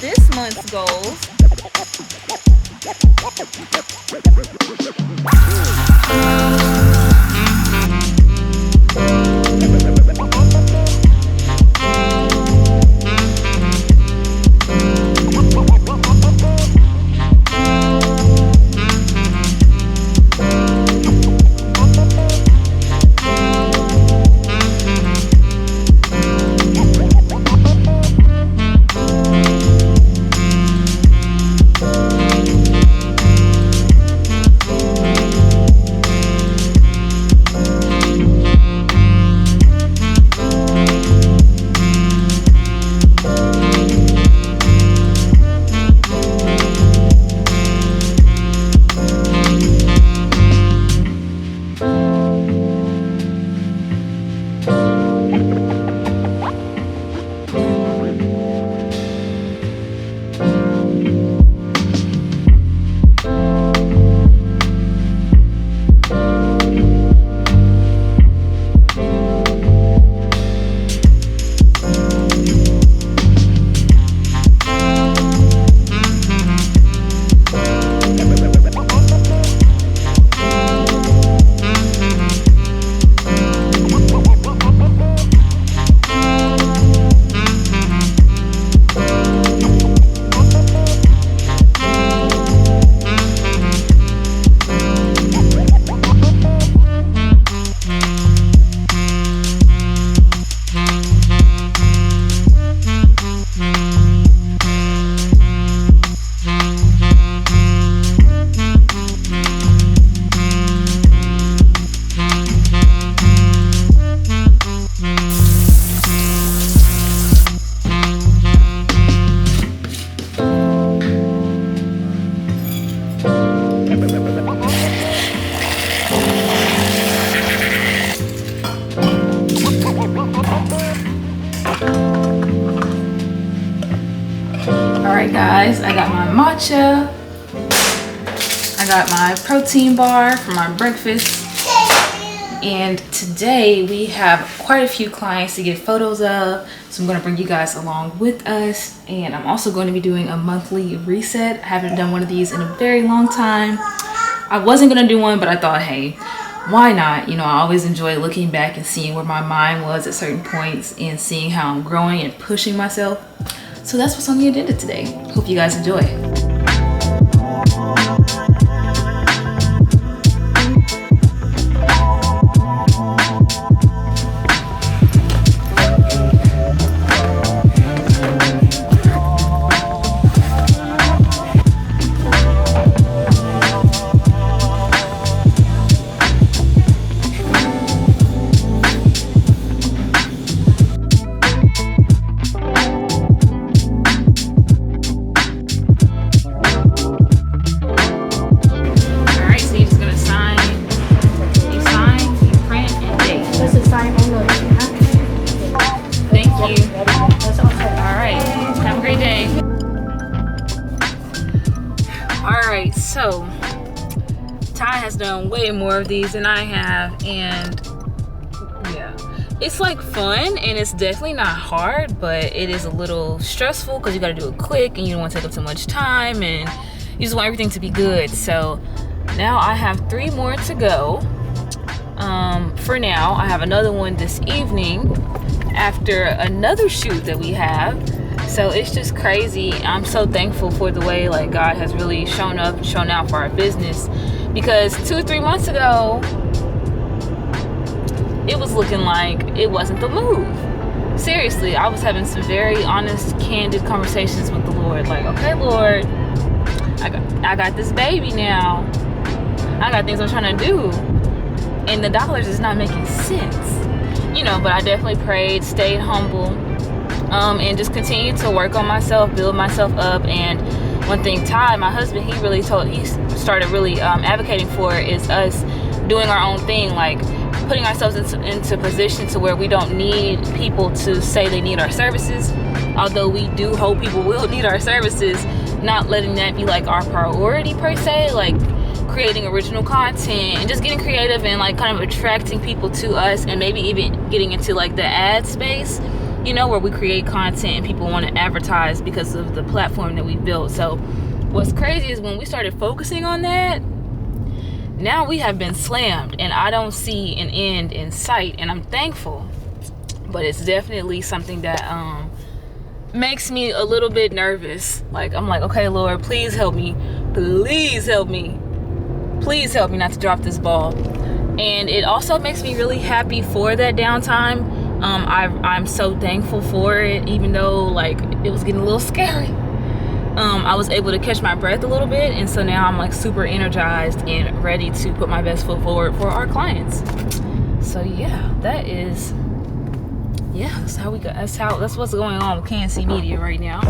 this month's goals. Alright guys, I got my matcha, I got my protein bar for my breakfast, and today we have quite a few clients to get photos of, so I'm going to bring you guys along with us. And I'm also going to be doing a monthly reset. I haven't done one of these in a very long time. I wasn't going to do one, but I thought, hey, why not? You know, I always enjoy looking back and seeing where my mind was at certain points and seeing how I'm growing and pushing myself. So that's what's on the agenda today. Hope you guys enjoy. Alright, so Ty has done way more of these than I have, and yeah, it's like fun and it's definitely not hard, but it is a little stressful because you got to do it quick and you don't want to take up too much time and you just want everything to be good. So now I have 3 more to go. For now, I have another one this evening after another shoot that we have. So it's just crazy. I'm so thankful for the way like God has really shown up and shown out for our business, because 2-3 months ago it was looking like it wasn't the move. Seriously, I was having some very honest, candid conversations with the Lord, like, okay Lord, I got this baby now, I got things I'm trying to do, and the dollars is not making sense, you know. But I definitely prayed, stayed humble, and just continued to work on myself, build myself up. And one thing Ty, my husband, he started really advocating for is us doing our own thing, like putting ourselves into position to where we don't need people to say they need our services, although we do hope people will need our services. Not letting that be like our priority per se, like creating original content and just getting creative and like kind of attracting people to us, and maybe even getting into like the ad space where we create content and people want to advertise because of the platform that we built. So what's crazy is when we started focusing on that, now we have been slammed and I don't see an end in sight, and I'm thankful. But it's definitely something that makes me a little bit nervous. Like, I'm like, okay, Lord, please help me. Please help me. Please help me not to drop this ball. And it also makes me really happy for that downtime. I'm so thankful for it, even though like it was getting a little scary. I was able to catch my breath a little bit, and so now I'm like super energized and ready to put my best foot forward for our clients. So yeah, that's what's going on with KNC Media right now.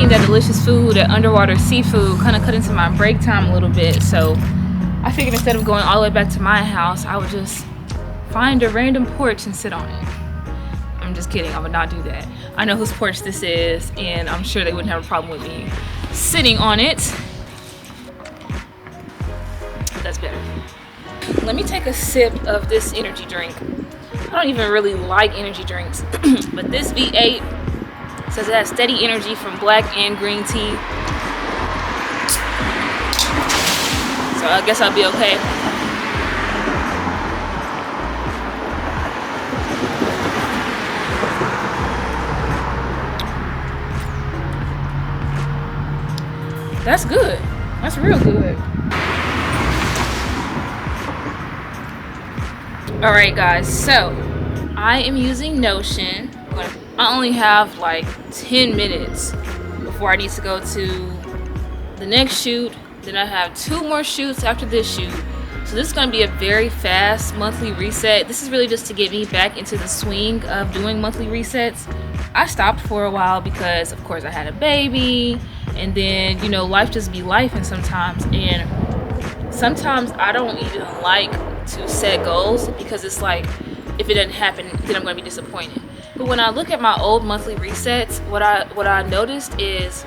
That delicious food, that underwater seafood, kind of cut into my break time a little bit. So I figured instead of going all the way back to my house, I would just find a random porch and sit on it. I'm just kidding, I would not do that. I know whose porch this is, and I'm sure they wouldn't have a problem with me sitting on it. But that's better. Let me take a sip of this energy drink. I don't even really like energy drinks, but this V8 says it has steady energy from black and green tea. So I guess I'll be okay. That's good. That's real good. Alright guys, so I am using Notion. I only have like 10 minutes before I need to go to the next shoot. Then I have 2 more shoots after this shoot. So this is going to be a very fast monthly reset. This is really just to get me back into the swing of doing monthly resets. I stopped for a while because of course I had a baby, and then life just be life, and sometimes I don't even like to set goals because it's like if it doesn't happen then I'm going to be disappointed. But when I look at my old monthly resets, what I noticed is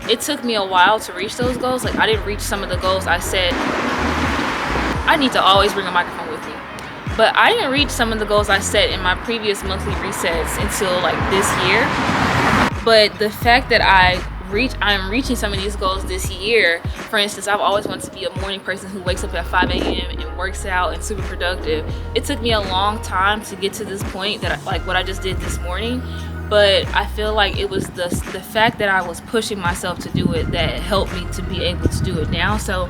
it took me a while to reach those goals. Like I didn't reach some of the goals I set. I need to always bring a microphone with me. But I didn't reach some of the goals I set in my previous monthly resets until like this year. But the fact that I'm reaching some of these goals this year. For instance, I've always wanted to be a morning person who wakes up at 5 a.m. and works out and super productive. It took me a long time to get to this point that like what I just did this morning. But I feel like it was the fact that I was pushing myself to do it that helped me to be able to do it now. So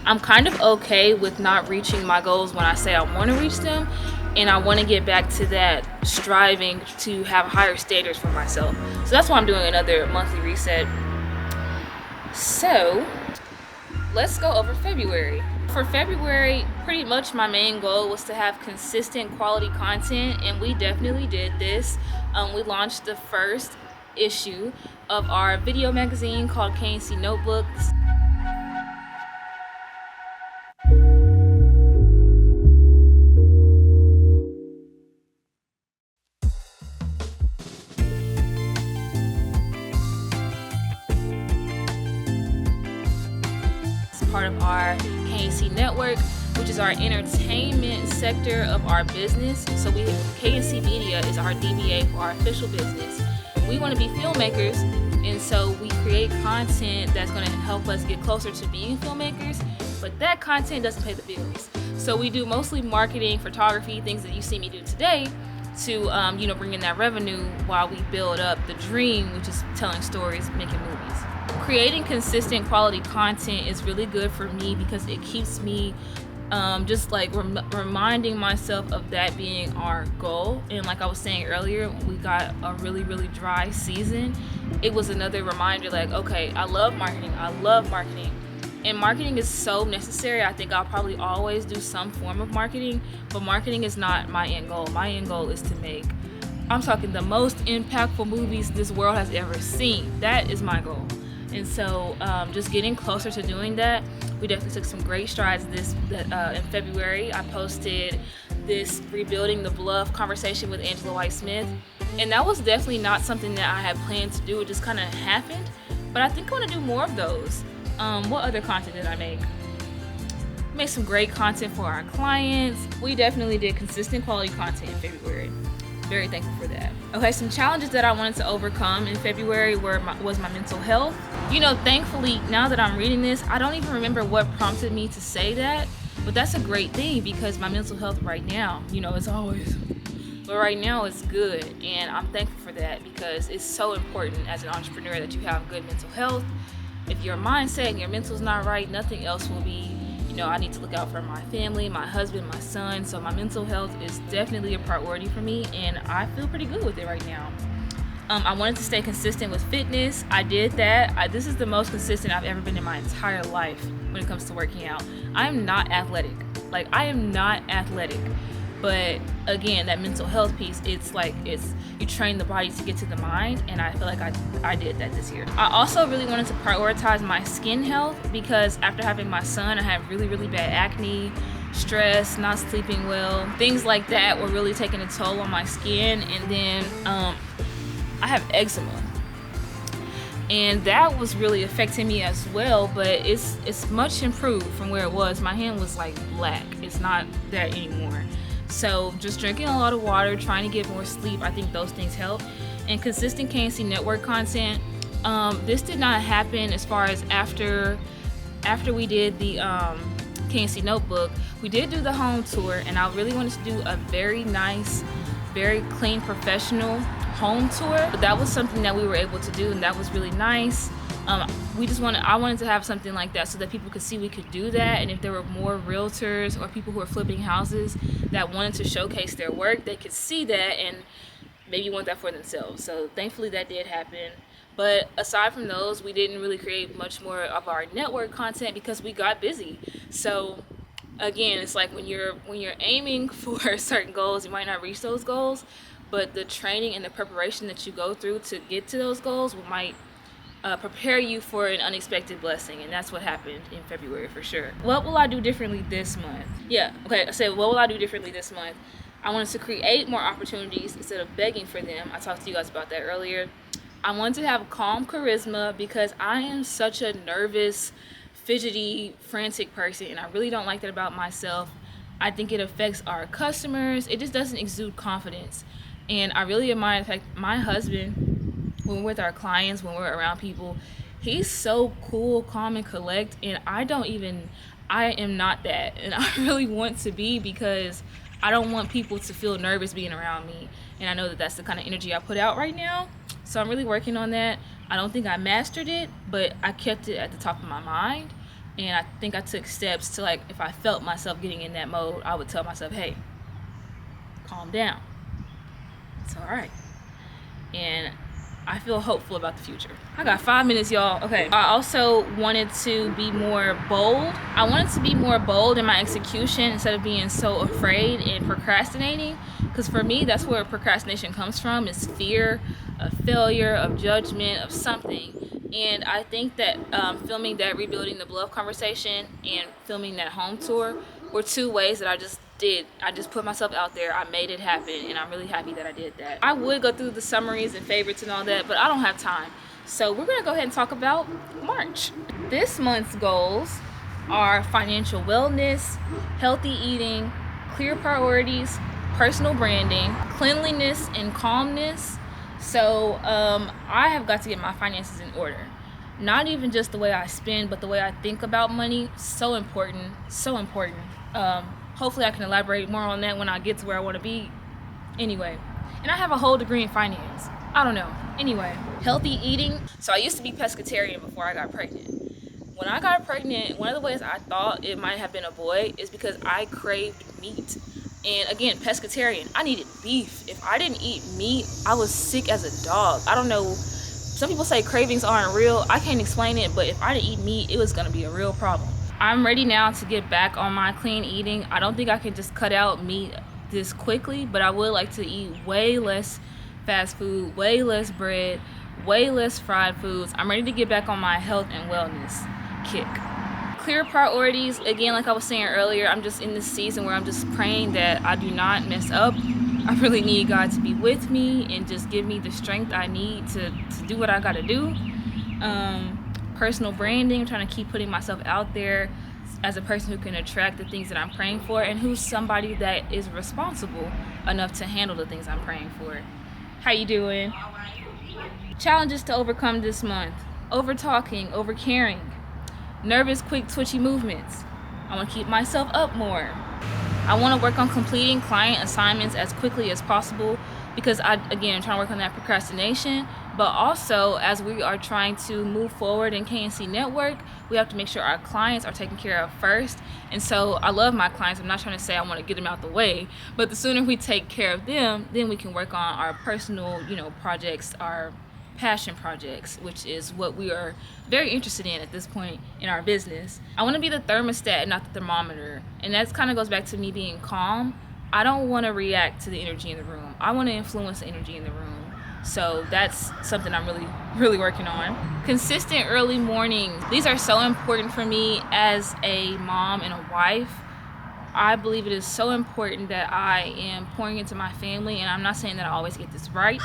I'm kind of okay with not reaching my goals when I say I want to reach them. And I want to get back to that striving to have higher standards for myself. So that's why I'm doing another monthly reset. So let's go over February. For February, pretty much my main goal was to have consistent quality content, and we definitely did this. We launched the first issue of our video magazine called KNC Notebooks. part of our KNC network, which is our entertainment sector of our business. So KNC Media is our DBA for our official business. We want to be filmmakers, and so we create content that's going to help us get closer to being filmmakers, but that content doesn't pay the bills. So we do mostly marketing, photography, things that you see me do today to bring in that revenue while we build up the dream, which is telling stories, making movies. Creating consistent quality content is really good for me because it keeps me reminding myself of that being our goal. And like I was saying earlier, we got a really, really dry season. It was another reminder, like, okay, I love marketing. And marketing is so necessary. I think I'll probably always do some form of marketing, but marketing is not my end goal. My end goal is to make, I'm talking the most impactful movies this world has ever seen. That is my goal. And so just getting closer to doing that, we definitely took some great strides in February. I posted this Rebuilding the Bluff conversation with Angela White-Smith, and that was definitely not something that I had planned to do. It just kind of happened, but I think I want to do more of those. What other content did I make? Made some great content for our clients. We definitely did consistent quality content in February. Very thankful for that. Okay, some challenges that I wanted to overcome in February was my mental health. Thankfully, now that I'm reading this, I don't even remember what prompted me to say that, but that's a great thing because my mental health right now, it's always, but right now it's good, and I'm thankful for that because it's so important as an entrepreneur that you have good mental health. If your mindset and your mental's not right, nothing else will be. I need to look out for my family, my husband, my son. So my mental health is definitely a priority for me, and I feel pretty good with it right now. I wanted to stay consistent with fitness. I did that. This is the most consistent I've ever been in my entire life when it comes to working out. I'm not athletic. But again, that mental health piece, it's you train the body to get to the mind, and I feel like I did that this year. I also really wanted to prioritize my skin health because after having my son, I had really, really bad acne, stress, not sleeping well. Things like that were really taking a toll on my skin, and then I have eczema. And that was really affecting me as well, but it's much improved from where it was. My hand was black. It's not that anymore. So just drinking a lot of water, trying to get more sleep, I think those things help. And consistent KNC network content. This did not happen as far as after we did the KNC notebook. We did do the home tour, and I really wanted to do a very nice, very clean, professional home tour. But that was something that we were able to do, and that was really nice. I wanted to have something like that so that people could see we could do that, and if there were more realtors or people who are flipping houses that wanted to showcase their work, they could see that and maybe want that for themselves. So thankfully that did happen. But aside from those, we didn't really create much more of our network content because we got busy. So again, it's like when you're aiming for certain goals, you might not reach those goals, but the training and the preparation that you go through to get to those goals might prepare you for an unexpected blessing, and that's what happened in February for sure. What will I do differently this month? I said, what will I do differently this month? I wanted to create more opportunities instead of begging for them. I talked to you guys about that earlier. I wanted to have calm charisma because I am such a nervous, fidgety, frantic person, and I really don't like that about myself. I think it affects our customers. It just doesn't exude confidence. And I really admire the fact my husband, when we're with our clients, when we're around people, he's so cool, calm, and collect, and I am not that, and I really want to be because I don't want people to feel nervous being around me, and I know that that's the kind of energy I put out right now, so I'm really working on that. I don't think I mastered it, but I kept it at the top of my mind, and I think I took steps to, if I felt myself getting in that mode, I would tell myself, hey, calm down, it's all right. And I feel hopeful about the future. I got 5 minutes, y'all. Okay. I also wanted to be more bold. I wanted to be more bold in my execution instead of being so afraid and procrastinating. Because for me, that's where procrastination comes from, is fear of failure, of judgment, of something. And I think that filming that Rebuilding the Bluff conversation and filming that home tour were two ways that I just put myself out there. I made it happen, and I'm really happy that I did that. I would go through the summaries and favorites and all that, but I don't have time. So we're gonna go ahead and talk about March. This month's goals are financial wellness, healthy eating, clear priorities, personal branding, cleanliness, and calmness. So I have got to get my finances in order. Not even just the way I spend, but the way I think about money. So important, so important. Hopefully I can elaborate more on that when I get to where I want to be. Anyway, and I have a whole degree in finance. I don't know. Anyway, healthy eating. So I used to be pescatarian before I got pregnant. When I got pregnant, one of the ways I thought it might have been a boy is because I craved meat. And again, pescatarian, I needed beef. If I didn't eat meat, I was sick as a dog. I don't know. Some people say cravings aren't real. I can't explain it, but if I didn't eat meat, it was gonna be a real problem. I'm ready now to get back on my clean eating. I don't think I can just cut out meat this quickly, but I would like to eat way less fast food, way less bread, way less fried foods. I'm ready to get back on my health and wellness kick. Clear priorities, again, like I was saying earlier, I'm just in this season where I'm just praying that I do not mess up. I really need God to be with me and just give me the strength I need to do what I gotta do. Personal branding, trying to keep putting myself out there as a person who can attract the things that I'm praying for, and who's somebody that is responsible enough to handle the things I'm praying for. How you doing? Challenges to overcome this month: over talking, over caring, nervous, quick, twitchy movements. I want to keep myself up more. I want to work on completing client assignments as quickly as possible because I'm trying to work on that procrastination. But also, as we are trying to move forward in KNC Network, we have to make sure our clients are taken care of first. And so I love my clients. I'm not trying to say I want to get them out the way, but the sooner we take care of them, then we can work on our personal, projects, our passion projects, which is what we are very interested in at this point in our business. I want to be the thermostat, not the thermometer. And that kind of goes back to me being calm. I don't want to react to the energy in the room. I want to influence the energy in the room. So that's something I'm really working on. Consistent early mornings. These are so important for me as a mom and a wife. I believe it is so important that I am pouring into my family, and I'm not saying that I always get this right.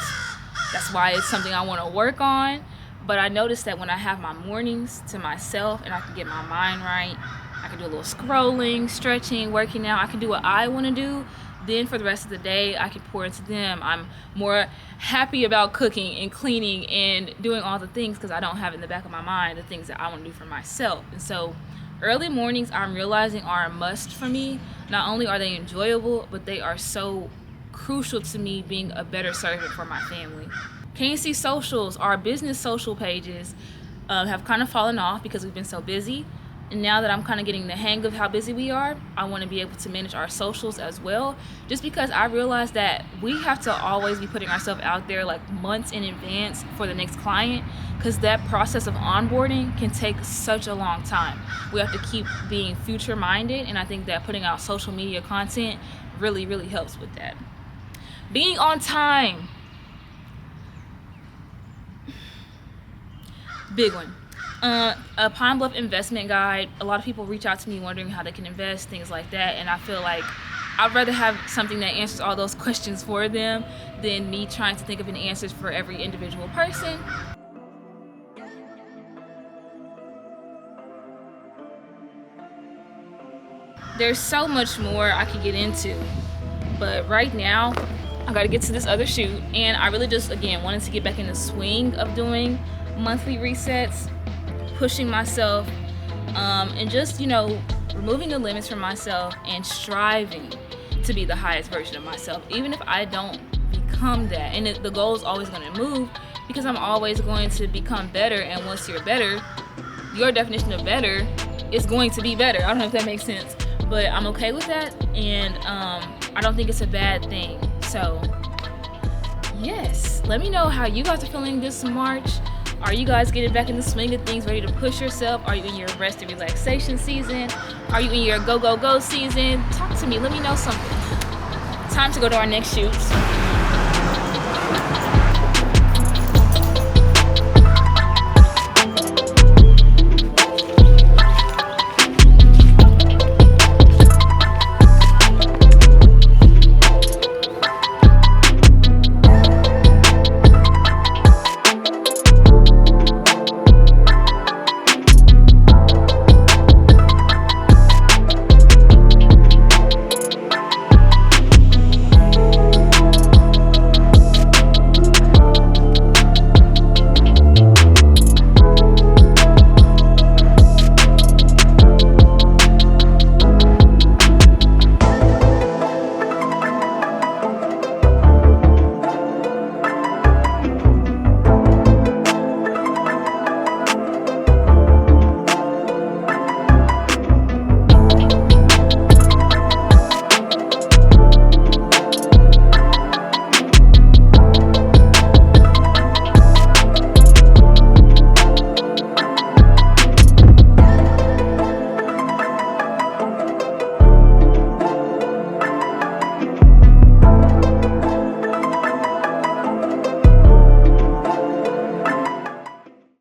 That's why it's something I want to work on. But I noticed that when I have my mornings to myself and I can get my mind right, I can do a little scrolling, stretching, working out, I can do what I want to do. Then for the rest of the day, I can pour into them. I'm more happy about cooking and cleaning and doing all the things because I don't have in the back of my mind the things that I want to do for myself. And so early mornings, I'm realizing, are a must for me. Not only are they enjoyable, but they are so crucial to me being a better servant for my family. KNC socials, our business social pages, have kind of fallen off because we've been so busy. And now that I'm kind of getting the hang of how busy we are, I want to be able to manage our socials as well. Just because I realize that we have to always be putting ourselves out there like months in advance for the next client, because that process of onboarding can take such a long time. We have to keep being future minded, and I think that putting out social media content really helps with that. Being on time. Big one. A Pine Bluff investment guide. A lot of people reach out to me wondering how they can invest, things like that, and I feel like I'd rather have something that answers all those questions for them than me trying to think of an answers for every individual person. There's so much more I could get into, but right now I gotta get to this other shoot, and I really just wanted to get back in the swing of doing monthly resets, pushing myself, and just removing the limits from myself and striving to be the highest version of myself, even if I don't become that. And the goal is always going to move because I'm always going to become better, and once you're better, your definition of better is going to be better. I don't know if that makes sense, but I'm okay with that, and I don't think it's a bad thing. So yes, let me know how you guys are feeling this March. Are you guys getting back in the swing of things, ready to push yourself? Are you in your rest and relaxation season? Are you in your go season? Talk to me, let me know something. Time to go to our next shoot.